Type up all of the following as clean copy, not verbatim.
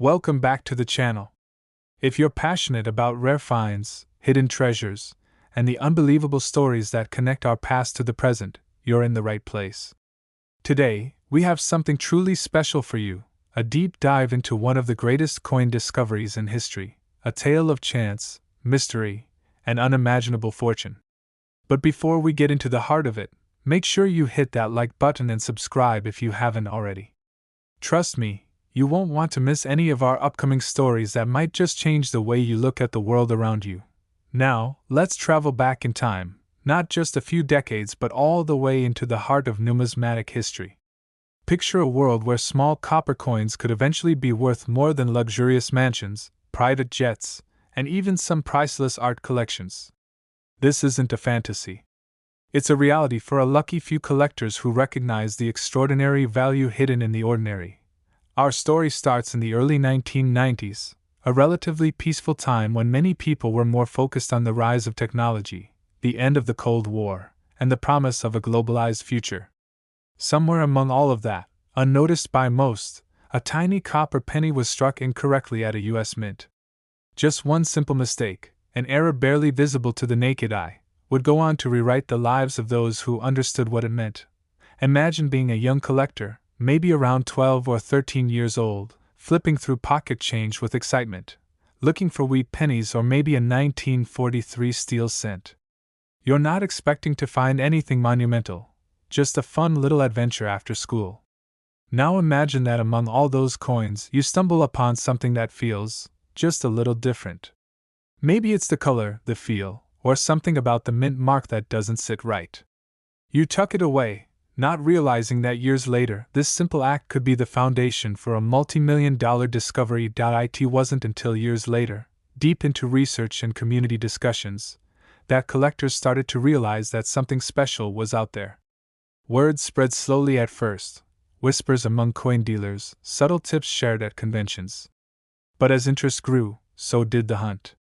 Welcome back to the channel. If you're passionate about rare finds, hidden treasures, and the unbelievable stories that connect our past to the present, you're in the right place. Today, we have something truly special for you, a deep dive into one of the greatest coin discoveries in history, a tale of chance, mystery, and unimaginable fortune. But before we get into the heart of it, make sure you hit that like button and subscribe if you haven't already. Trust me, you won't want to miss any of our upcoming stories that might just change the way you look at the world around you. Now, let's travel back in time, not just a few decades but all the way into the heart of numismatic history. Picture a world where small copper coins could eventually be worth more than luxurious mansions, private jets, and even some priceless art collections. This isn't a fantasy. It's a reality for a lucky few collectors who recognize the extraordinary value hidden in the ordinary. Our story starts in the early 1990s, a relatively peaceful time when many people were more focused on the rise of technology, the end of the Cold War, and the promise of a globalized future. Somewhere among all of that, unnoticed by most, a tiny copper penny was struck incorrectly at a U.S. mint. Just one simple mistake, an error barely visible to the naked eye, would go on to rewrite the lives of those who understood what it meant. Imagine being a young collector, maybe around 12 or 13 years old, flipping through pocket change with excitement, looking for wheat pennies or maybe a 1943 steel cent. You're not expecting to find anything monumental, just a fun little adventure after school. Now imagine that among all those coins you stumble upon something that feels just a little different. Maybe it's the color, the feel, or something about the mint mark that doesn't sit right. You tuck it away, not realizing that years later this simple act could be the foundation for a multi-million-dollar discovery. It wasn't until years later, deep into research and community discussions, that collectors started to realize that something special was out there. Word spread slowly at first, whispers among coin dealers, subtle tips shared at conventions. But as interest grew, so did the hunt.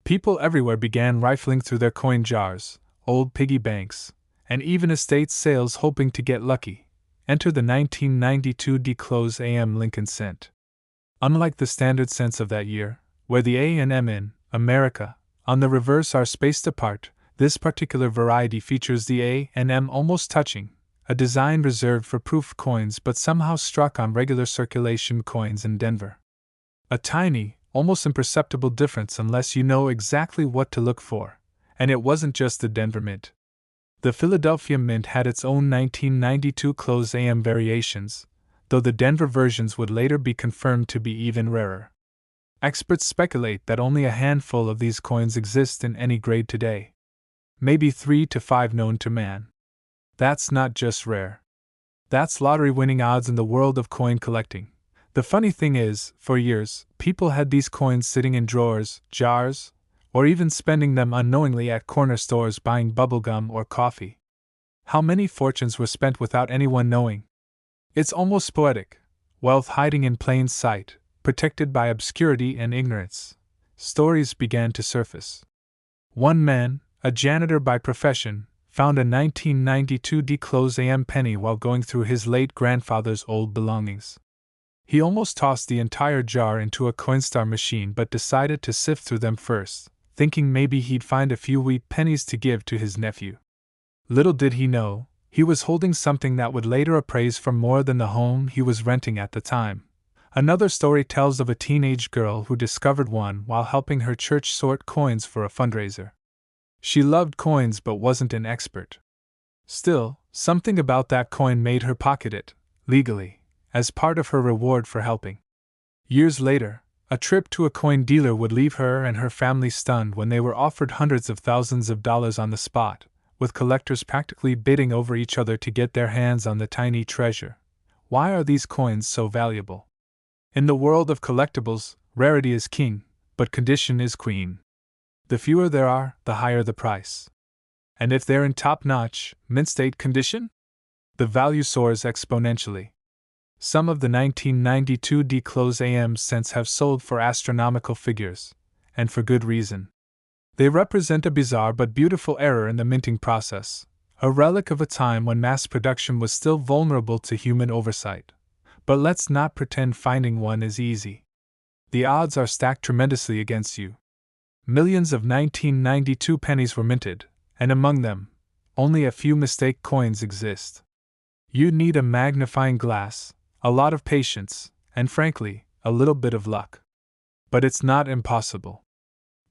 People everywhere began rifling through their coin jars, old piggy banks, and even estate sales hoping to get lucky. Enter the 1992 D-Close AM Lincoln cent. Unlike the standard cents of that year, where the A and M in America on the reverse are spaced apart, this particular variety features the A and M almost touching, a design reserved for proof coins but somehow struck on regular circulation coins in Denver. A tiny, almost imperceptible difference unless you know exactly what to look for, and it wasn't just the Denver Mint. The Philadelphia Mint had its own 1992 Close AM variations, though the Denver versions would later be confirmed to be even rarer. Experts speculate that only a handful of these coins exist in any grade today. Maybe 3 to 5 known to man. That's not just rare. That's lottery-winning odds in the world of coin collecting. The funny thing is, for years, people had these coins sitting in drawers, jars, or even spending them unknowingly at corner stores buying bubblegum or coffee. How many fortunes were spent without anyone knowing? It's almost poetic. Wealth hiding in plain sight, protected by obscurity and ignorance. Stories began to surface. One man, a janitor by profession, found a 1992 D-Close AM penny while going through his late grandfather's old belongings. He almost tossed the entire jar into a Coinstar machine but decided to sift through them first, thinking maybe he'd find a few wheat pennies to give to his nephew. Little did he know, he was holding something that would later appraise for more than the home he was renting at the time. Another story tells of a teenage girl who discovered one while helping her church sort coins for a fundraiser. She loved coins but wasn't an expert. Still, something about that coin made her pocket it, legally, as part of her reward for helping. Years later, a trip to a coin dealer would leave her and her family stunned when they were offered hundreds of thousands of dollars on the spot, with collectors practically bidding over each other to get their hands on the tiny treasure. Why are these coins so valuable? In the world of collectibles, rarity is king, but condition is queen. The fewer there are, the higher the price. And if they're in top-notch, mint-state condition, the value soars exponentially. Some of the 1992 D-Close AM cents have sold for astronomical figures, and for good reason. They represent a bizarre but beautiful error in the minting process, a relic of a time when mass production was still vulnerable to human oversight. But let's not pretend finding one is easy. the odds are stacked tremendously against you. Millions of 1992 pennies were minted, and among them, only a few mistake coins exist. You'd need a magnifying glass, a lot of patience, and frankly, a little bit of luck. But it's not impossible.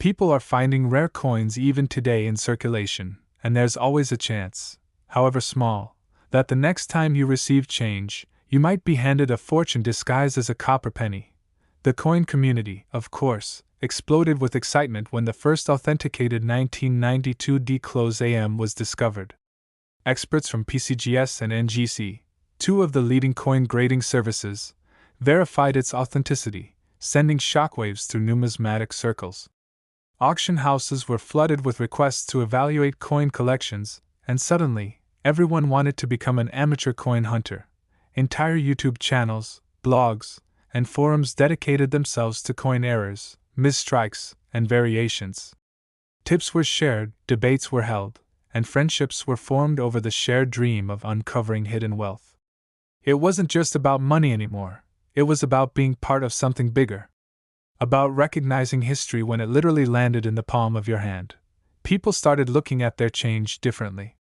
People are finding rare coins even today in circulation, and there's always a chance, however small, that the next time you receive change, you might be handed a fortune disguised as a copper penny. The coin community, of course, exploded with excitement when the first authenticated 1992 D-Close AM was discovered. Experts from PCGS and NGC, two of the leading coin grading services, verified its authenticity, sending shockwaves through numismatic circles. Auction houses were flooded with requests to evaluate coin collections, and suddenly, everyone wanted to become an amateur coin hunter. Entire YouTube channels, blogs, and forums dedicated themselves to coin errors, misstrikes, and variations. Tips were shared, debates were held, and friendships were formed over the shared dream of uncovering hidden wealth. It wasn't just about money anymore, it was about being part of something bigger. About recognizing history when it literally landed in the palm of your hand. People started looking at their change differently.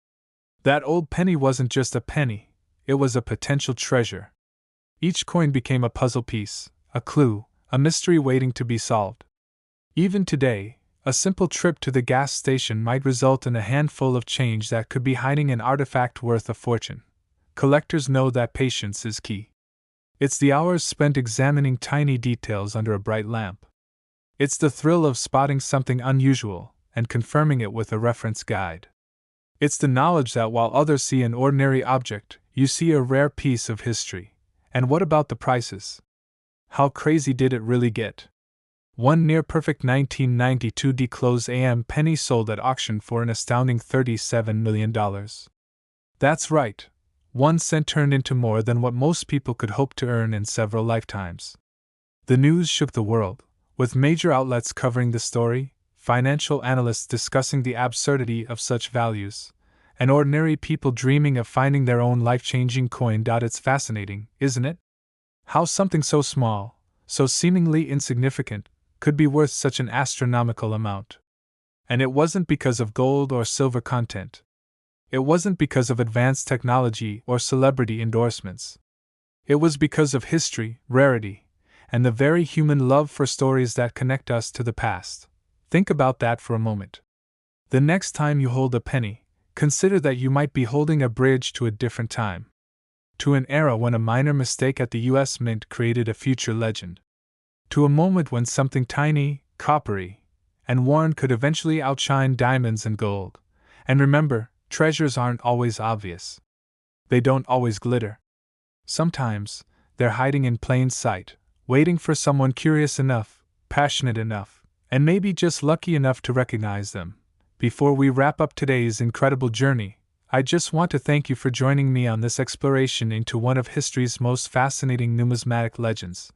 That old penny wasn't just a penny, it was a potential treasure. Each coin became a puzzle piece, a clue, a mystery waiting to be solved. Even today, a simple trip to the gas station might result in a handful of change that could be hiding an artifact worth a fortune. Collectors know that patience is key. It's the hours spent examining tiny details under a bright lamp. It's the thrill of spotting something unusual and confirming it with a reference guide. It's the knowledge that while others see an ordinary object, you see a rare piece of history. And what about the prices? How crazy did it really get? One near-perfect 1992 D-Close AM penny sold at auction for an astounding $37 million. That's right, 1 cent turned into more than what most people could hope to earn in several lifetimes. The news shook the world, with major outlets covering the story, financial analysts discussing the absurdity of such values, and ordinary people dreaming of finding their own life-changing coin. It's fascinating, isn't it? How something so small, so seemingly insignificant, could be worth such an astronomical amount. And it wasn't because of gold or silver content. It wasn't because of advanced technology or celebrity endorsements. It was because of history, rarity, and the very human love for stories that connect us to the past. Think about that for a moment. The next time you hold a penny, consider that you might be holding a bridge to a different time. To an era when a minor mistake at the US Mint created a future legend. To a moment when something tiny, coppery, and worn could eventually outshine diamonds and gold. And remember, treasures aren't always obvious. They don't always glitter. Sometimes, they're hiding in plain sight, waiting for someone curious enough, passionate enough, and maybe just lucky enough to recognize them. Before we wrap up today's incredible journey, I just want to thank you for joining me on this exploration into one of history's most fascinating numismatic legends.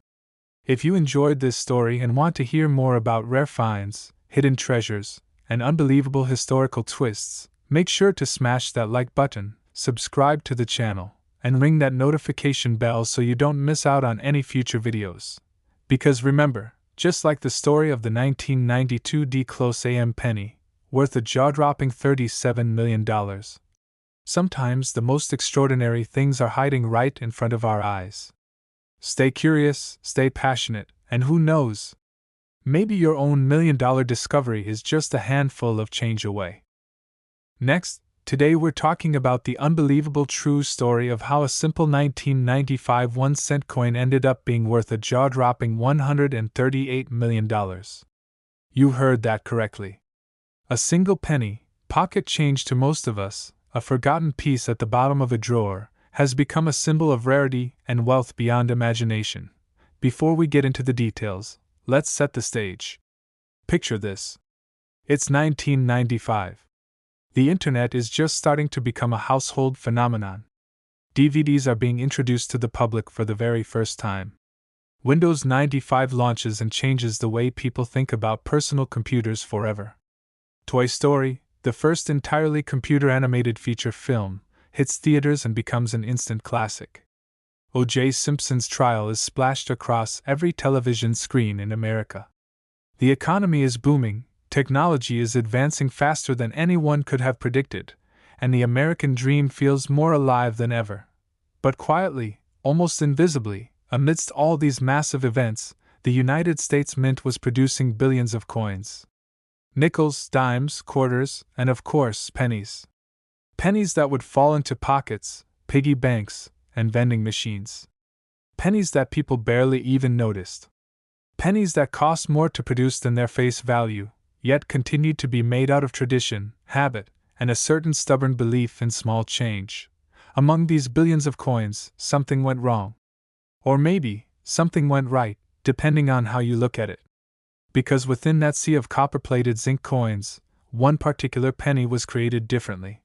If you enjoyed this story and want to hear more about rare finds, hidden treasures, and unbelievable historical twists, make sure to smash that like button, subscribe to the channel, and ring that notification bell so you don't miss out on any future videos. Because remember, just like the story of the 1992 D-Close AM penny, worth a jaw-dropping $37 million, sometimes the most extraordinary things are hiding right in front of our eyes. Stay curious, stay passionate, and who knows? Maybe your own million-dollar discovery is just a handful of change away. Next, today we're talking about the unbelievable true story of how a simple 1995 1-cent coin ended up being worth a jaw-dropping $138 million. You heard that correctly. A single penny, pocket change to most of us, a forgotten piece at the bottom of a drawer, has become a symbol of rarity and wealth beyond imagination. Before we get into the details, let's set the stage. Picture this. It's 1995. The internet is just starting to become a household phenomenon. DVDs are being introduced to the public for the very first time. Windows 95 launches and changes the way people think about personal computers forever. Toy Story, the first entirely computer-animated feature film, hits theaters and becomes an instant classic. O.J. Simpson's trial is splashed across every television screen in America. The economy is booming, technology is advancing faster than anyone could have predicted, and the American dream feels more alive than ever. But quietly, almost invisibly, amidst all these massive events, the United States Mint was producing billions of coins. Nickels, dimes, quarters, and of course, pennies. Pennies that would fall into pockets, piggy banks, and vending machines. Pennies that people barely even noticed. Pennies that cost more to produce than their face value, yet continued to be made out of tradition, habit, and a certain stubborn belief in small change. Among these billions of coins, something went wrong. Or maybe, something went right, depending on how you look at it. Because within that sea of copper-plated zinc coins, one particular penny was created differently.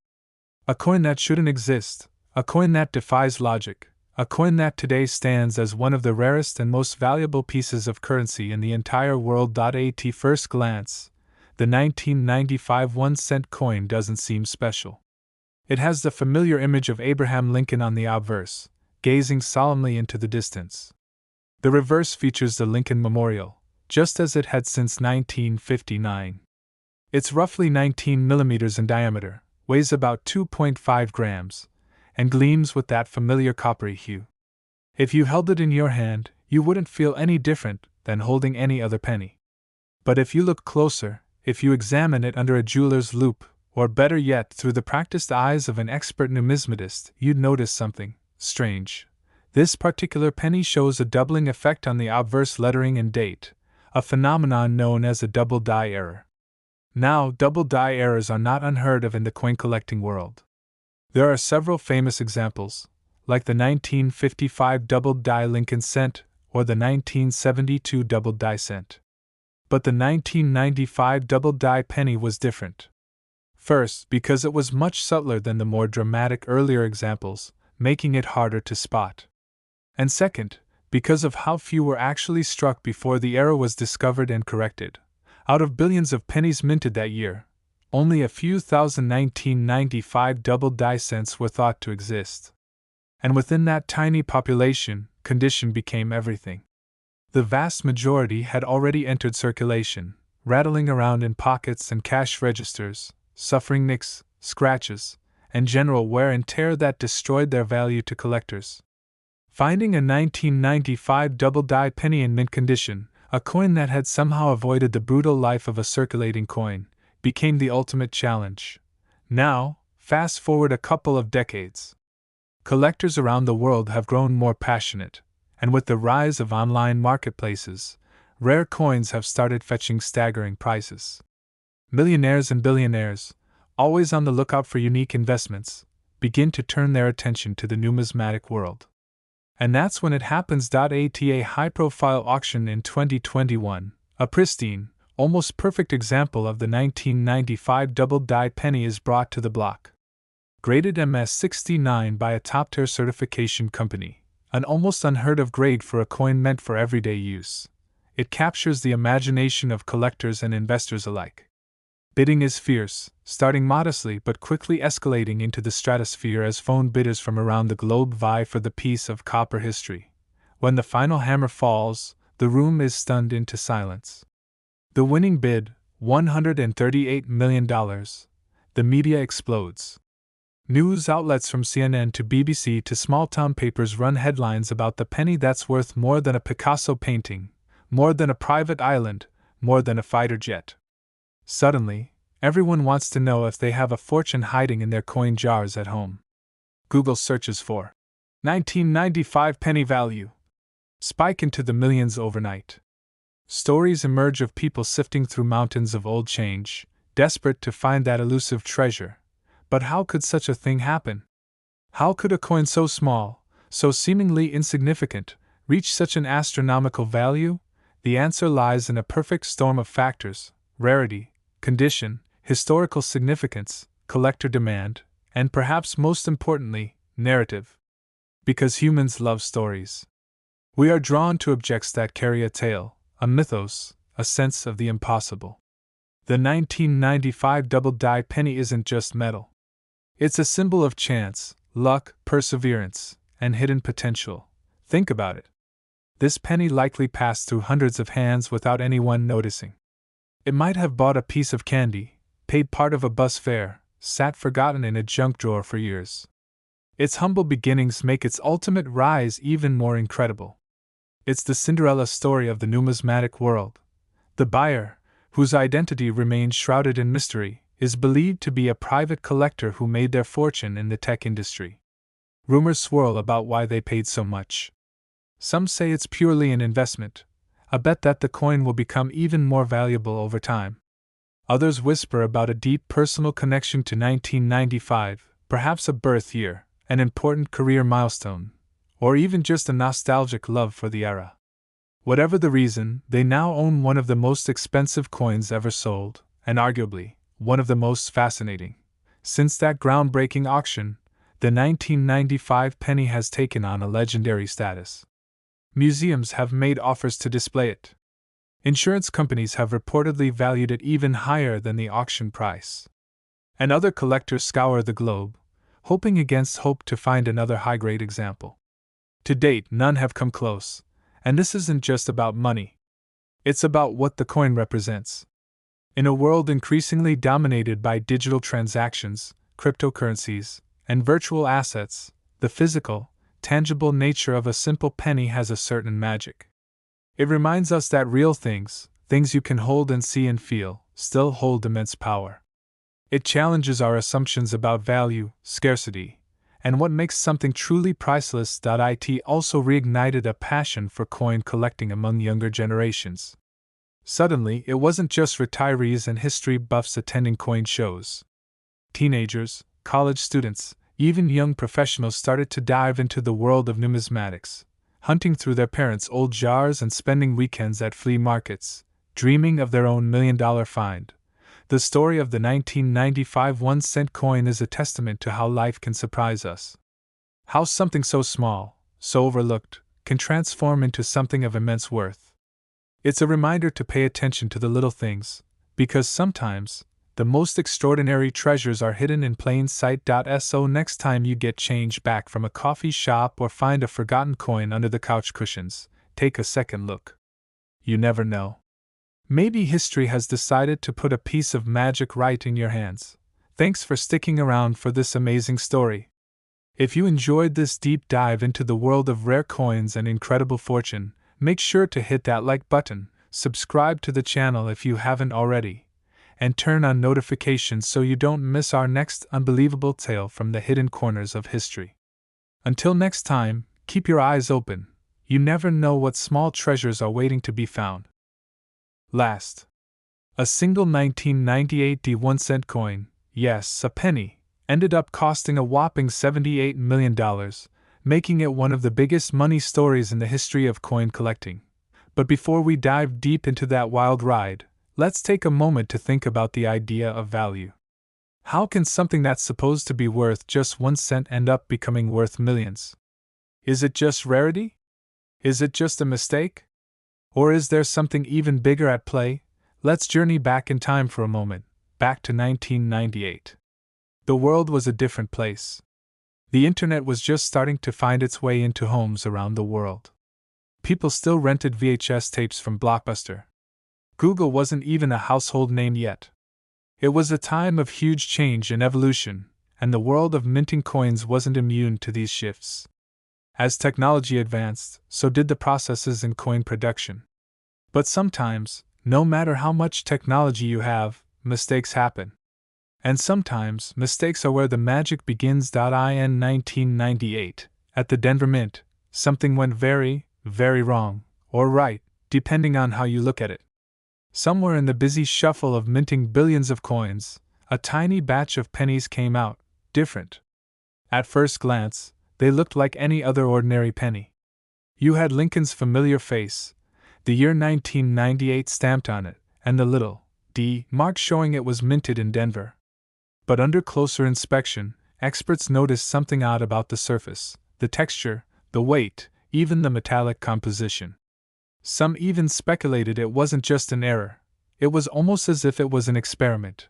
A coin that shouldn't exist, a coin that defies logic, a coin that today stands as one of the rarest and most valuable pieces of currency in the entire world. At first glance, the 1995 1-cent coin doesn't seem special. It has the familiar image of Abraham Lincoln on the obverse, gazing solemnly into the distance. The reverse features the Lincoln Memorial, just as it had since 1959. It's roughly 19 millimeters in diameter, weighs about 2.5 grams, and gleams with that familiar coppery hue. If you held it in your hand, you wouldn't feel any different than holding any other penny. But if you look closer, if you examine it under a jeweler's loupe, or better yet through the practiced eyes of an expert numismatist, you'd notice something strange. This particular penny shows a doubling effect on the obverse lettering and date, a phenomenon known as a double die error. Now, double die errors are not unheard of in the coin collecting world. There are several famous examples, like the 1955 double die Lincoln cent or the 1972 double die cent. But the 1995 double die penny was different. First, because it was much subtler than the more dramatic earlier examples, making it harder to spot. And second, because of how few were actually struck before the error was discovered and corrected. Out of billions of pennies minted that year, only a few thousand 1995 double die cents were thought to exist. And within that tiny population, condition became everything. The vast majority had already entered circulation, rattling around in pockets and cash registers, suffering nicks, scratches, and general wear and tear that destroyed their value to collectors. Finding a 1995 double die penny in mint condition, a coin that had somehow avoided the brutal life of a circulating coin, became the ultimate challenge. Now, fast forward a couple of decades. Collectors around the world have grown more passionate, and with the rise of online marketplaces, rare coins have started fetching staggering prices. Millionaires and billionaires, always on the lookout for unique investments, begin to turn their attention to the numismatic world. And that's when it happens. At a high-profile auction in 2021, a pristine, almost perfect example of the 1995 double die penny is brought to the block. Graded MS69 by a top-tier certification company, an almost unheard-of grade for a coin meant for everyday use. It captures the imagination of collectors and investors alike. Bidding is fierce, starting modestly but quickly escalating into the stratosphere as phone bidders from around the globe vie for the piece of copper history. When the final hammer falls, the room is stunned into silence. The winning bid, $138 million. The media explodes. News outlets from CNN to BBC to small-town papers run headlines about the penny that's worth more than a Picasso painting, more than a private island, more than a fighter jet. Suddenly, everyone wants to know if they have a fortune hiding in their coin jars at home. Google searches for 1995 penny value spike into the millions overnight. Stories emerge of people sifting through mountains of old change, desperate to find that elusive treasure. But how could such a thing happen? How could a coin so small, so seemingly insignificant, reach such an astronomical value? The answer lies in a perfect storm of factors: rarity, condition, historical significance, collector demand, and perhaps most importantly, narrative. Because humans love stories. We are drawn to objects that carry a tale, a mythos, a sense of the impossible. The 1995 double die penny isn't just metal. It's a symbol of chance, luck, perseverance, and hidden potential. Think about it. This penny likely passed through hundreds of hands without anyone noticing. It might have bought a piece of candy, paid part of a bus fare, sat forgotten in a junk drawer for years. Its humble beginnings make its ultimate rise even more incredible. It's the Cinderella story of the numismatic world. The buyer, whose identity remains shrouded in mystery, is believed to be a private collector who made their fortune in the tech industry. Rumors swirl about why they paid so much. Some say it's purely an investment, a bet that the coin will become even more valuable over time. Others whisper about a deep personal connection to 1995, perhaps a birth year, an important career milestone, or even just a nostalgic love for the era. Whatever the reason, they now own one of the most expensive coins ever sold, and arguably, one of the most fascinating. Since that groundbreaking auction, the 1995 penny has taken on a legendary status. Museums have made offers to display it. Insurance companies have reportedly valued it even higher than the auction price. And other collectors scour the globe, hoping against hope to find another high-grade example. To date, none have come close, and this isn't just about money. It's about what the coin represents. In a world increasingly dominated by digital transactions, cryptocurrencies, and virtual assets, the physical, tangible nature of a simple penny has a certain magic. It reminds us that real things you can hold and see and feel, still hold immense power. It challenges our assumptions about value, scarcity, and what makes something truly priceless. It also reignited a passion for coin collecting among younger generations. Suddenly, it wasn't just retirees and history buffs attending coin shows. Teenagers, college students, even young professionals started to dive into the world of numismatics, hunting through their parents' old jars and spending weekends at flea markets, dreaming of their own million-dollar find. The story of the 1995 1-cent coin is a testament to how life can surprise us. How something so small, so overlooked, can transform into something of immense worth. It's a reminder to pay attention to the little things, because sometimes, the most extraordinary treasures are hidden in plain sight. So next time you get change back from a coffee shop or find a forgotten coin under the couch cushions, take a second look. You never know. Maybe history has decided to put a piece of magic right in your hands. Thanks for sticking around for this amazing story. If you enjoyed this deep dive into the world of rare coins and incredible fortune, make sure to hit that like button, subscribe to the channel if you haven't already, and turn on notifications so you don't miss our next unbelievable tale from the hidden corners of history. Until next time, keep your eyes open. You never know what small treasures are waiting to be found. Last, a single 1998 1-cent coin, yes, a penny, ended up costing a whopping $78 million, making it one of the biggest money stories in the history of coin collecting. But before we dive deep into that wild ride, let's take a moment to think about the idea of value. How can something that's supposed to be worth just 1 cent end up becoming worth millions? Is it just rarity? Is it just a mistake? Or is there something even bigger at play? Let's journey back in time for a moment, back to 1998. The world was a different place. The internet was just starting to find its way into homes around the world. People still rented VHS tapes from Blockbuster. Google wasn't even a household name yet. It was a time of huge change and evolution, and the world of minting coins wasn't immune to these shifts. As technology advanced, so did the processes in coin production. But sometimes, no matter how much technology you have, mistakes happen. And sometimes, mistakes are where the magic begins. In 1998, at the Denver Mint, something went very, very wrong, or right, depending on how you look at it. Somewhere in the busy shuffle of minting billions of coins, a tiny batch of pennies came out, different. At first glance, they looked like any other ordinary penny. You had Lincoln's familiar face, the year 1998 stamped on it, and the little D mark showing it was minted in Denver. But under closer inspection, experts noticed something odd about the surface, the texture, the weight, even the metallic composition. Some even speculated it wasn't just an error, it was almost as if it was an experiment.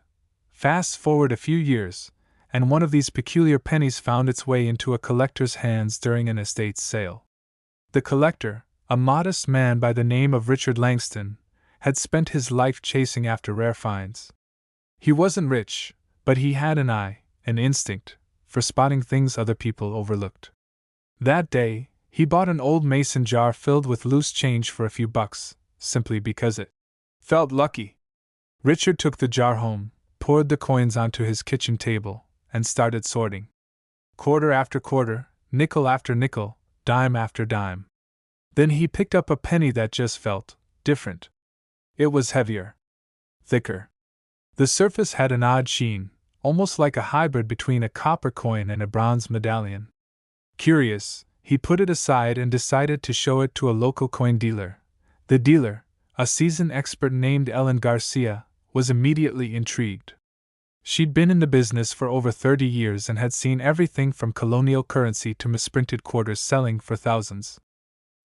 Fast forward a few years, and one of these peculiar pennies found its way into a collector's hands during an estate sale. The collector, a modest man by the name of Richard Langston, had spent his life chasing after rare finds. He wasn't rich, but he had an eye, an instinct, for spotting things other people overlooked. That day, he bought an old mason jar filled with loose change for a few bucks, simply because it felt lucky. Richard took the jar home, poured the coins onto his kitchen table, and started sorting. Quarter after quarter, nickel after nickel, dime after dime. Then he picked up a penny that just felt different. It was heavier, thicker. The surface had an odd sheen, almost like a hybrid between a copper coin and a bronze medallion. Curious, he put it aside and decided to show it to a local coin dealer. The dealer, a seasoned expert named Ellen Garcia, was immediately intrigued. She'd been in the business for over 30 years and had seen everything from colonial currency to misprinted quarters selling for thousands.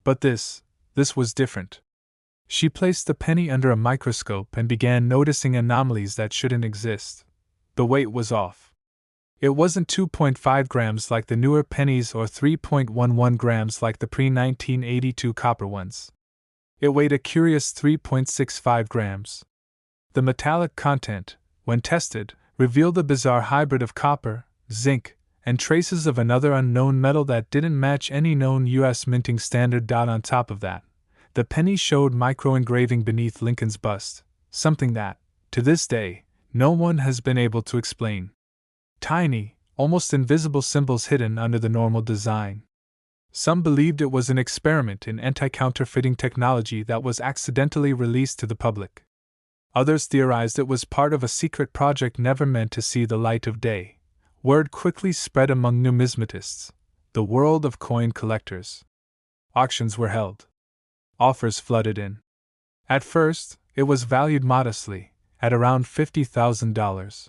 But this was different. She placed the penny under a microscope and began noticing anomalies that shouldn't exist. The weight was off. It wasn't 2.5 grams like the newer pennies or 3.11 grams like the pre-1982 copper ones. It weighed a curious 3.65 grams. The metallic content, when tested, revealed a bizarre hybrid of copper, zinc, and traces of another unknown metal that didn't match any known U.S. minting standard. On top of that, the penny showed micro-engraving beneath Lincoln's bust, something that, to this day, no one has been able to explain. Tiny, almost invisible symbols hidden under the normal design. Some believed it was an experiment in anti-counterfeiting technology that was accidentally released to the public. Others theorized it was part of a secret project never meant to see the light of day. Word quickly spread among numismatists, the world of coin collectors. Auctions were held. Offers flooded in. At first, it was valued modestly, at around $50,000.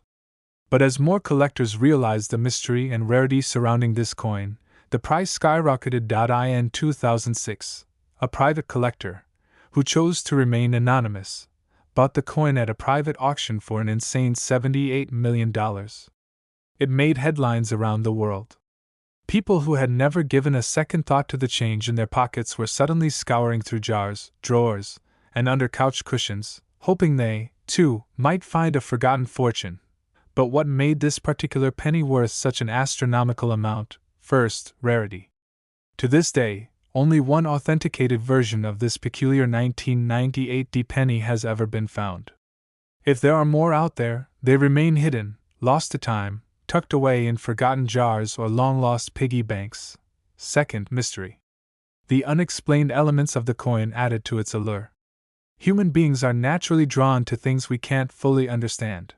But as more collectors realized the mystery and rarity surrounding this coin, the price skyrocketed. In 2006, a private collector, who chose to remain anonymous, bought the coin at a private auction for an insane $78 million. It made headlines around the world. People who had never given a second thought to the change in their pockets were suddenly scouring through jars, drawers, and under couch cushions, hoping they, too, might find a forgotten fortune. But what made this particular penny worth such an astronomical amount? First, rarity. To this day, only one authenticated version of this peculiar 1998 penny has ever been found. If there are more out there, they remain hidden, lost to time, tucked away in forgotten jars or long-lost piggy banks. Second, mystery. The unexplained elements of the coin added to its allure. Human beings are naturally drawn to things we can't fully understand.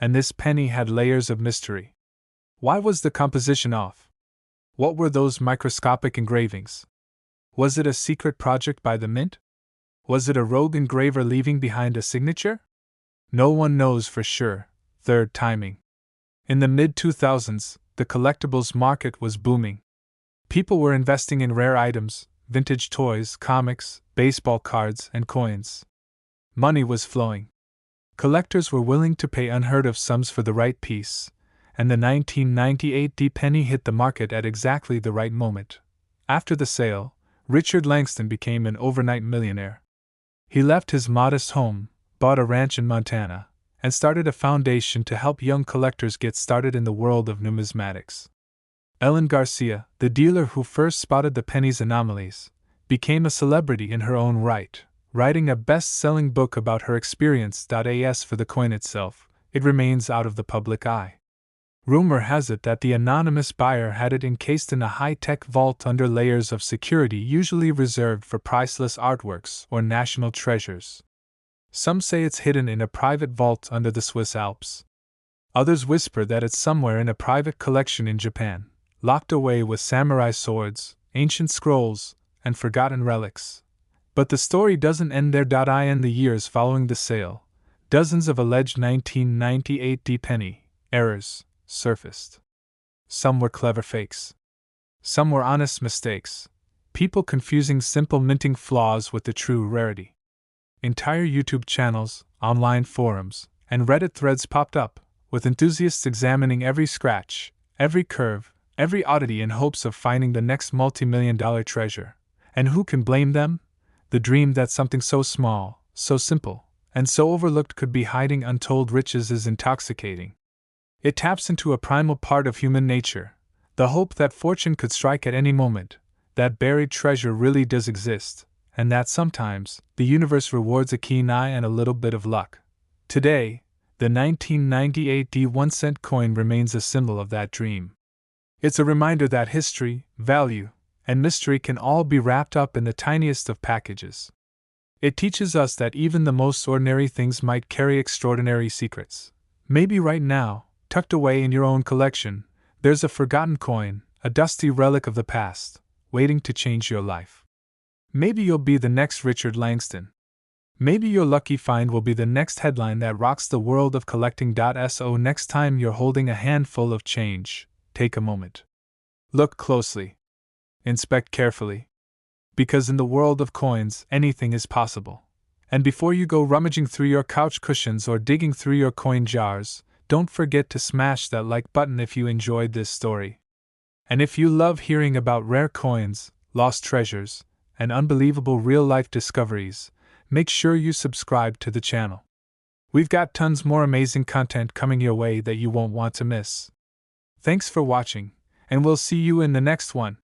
And this penny had layers of mystery. Why was the composition off? What were those microscopic engravings? Was it a secret project by the mint? Was it a rogue engraver leaving behind a signature? No one knows for sure. Third, timing. In the mid-2000s, the collectibles market was booming. People were investing in rare items, vintage toys, comics, baseball cards, and coins. Money was flowing. Collectors were willing to pay unheard-of sums for the right piece, and the 1998 penny hit the market at exactly the right moment. After the sale, Richard Langston became an overnight millionaire. He left his modest home, bought a ranch in Montana, and started a foundation to help young collectors get started in the world of numismatics. Ellen Garcia, the dealer who first spotted the penny's anomalies, became a celebrity in her own right, writing a best-selling book about her experience. As for the coin itself, it remains out of the public eye. Rumor has it that the anonymous buyer had it encased in a high-tech vault under layers of security usually reserved for priceless artworks or national treasures. Some say it's hidden in a private vault under the Swiss Alps. Others whisper that it's somewhere in a private collection in Japan, locked away with samurai swords, ancient scrolls, and forgotten relics. But the story doesn't end there. In the years following the sale, dozens of alleged 1998 penny errors surfaced. Some were clever fakes. Some were honest mistakes, people confusing simple minting flaws with the true rarity. Entire YouTube channels, online forums, and Reddit threads popped up, with enthusiasts examining every scratch, every curve, every oddity in hopes of finding the next multi-million-dollar treasure. And who can blame them? The dream that something so small, so simple, and so overlooked could be hiding untold riches is intoxicating. It taps into a primal part of human nature, the hope that fortune could strike at any moment, that buried treasure really does exist, and that sometimes the universe rewards a keen eye and a little bit of luck. Today, the 1998 D1-cent coin remains a symbol of that dream. It's a reminder that history, value, and mystery can all be wrapped up in the tiniest of packages. It teaches us that even the most ordinary things might carry extraordinary secrets. Maybe right now, tucked away in your own collection, there's a forgotten coin, a dusty relic of the past, waiting to change your life. Maybe you'll be the next Richard Langston. Maybe your lucky find will be the next headline that rocks the world of collecting. So next time you're holding a handful of change, take a moment. Look closely. Inspect carefully. Because in the world of coins, anything is possible. And before you go rummaging through your couch cushions or digging through your coin jars, don't forget to smash that like button if you enjoyed this story. And if you love hearing about rare coins, lost treasures, and unbelievable real-life discoveries, make sure you subscribe to the channel. We've got tons more amazing content coming your way that you won't want to miss. Thanks for watching, and we'll see you in the next one.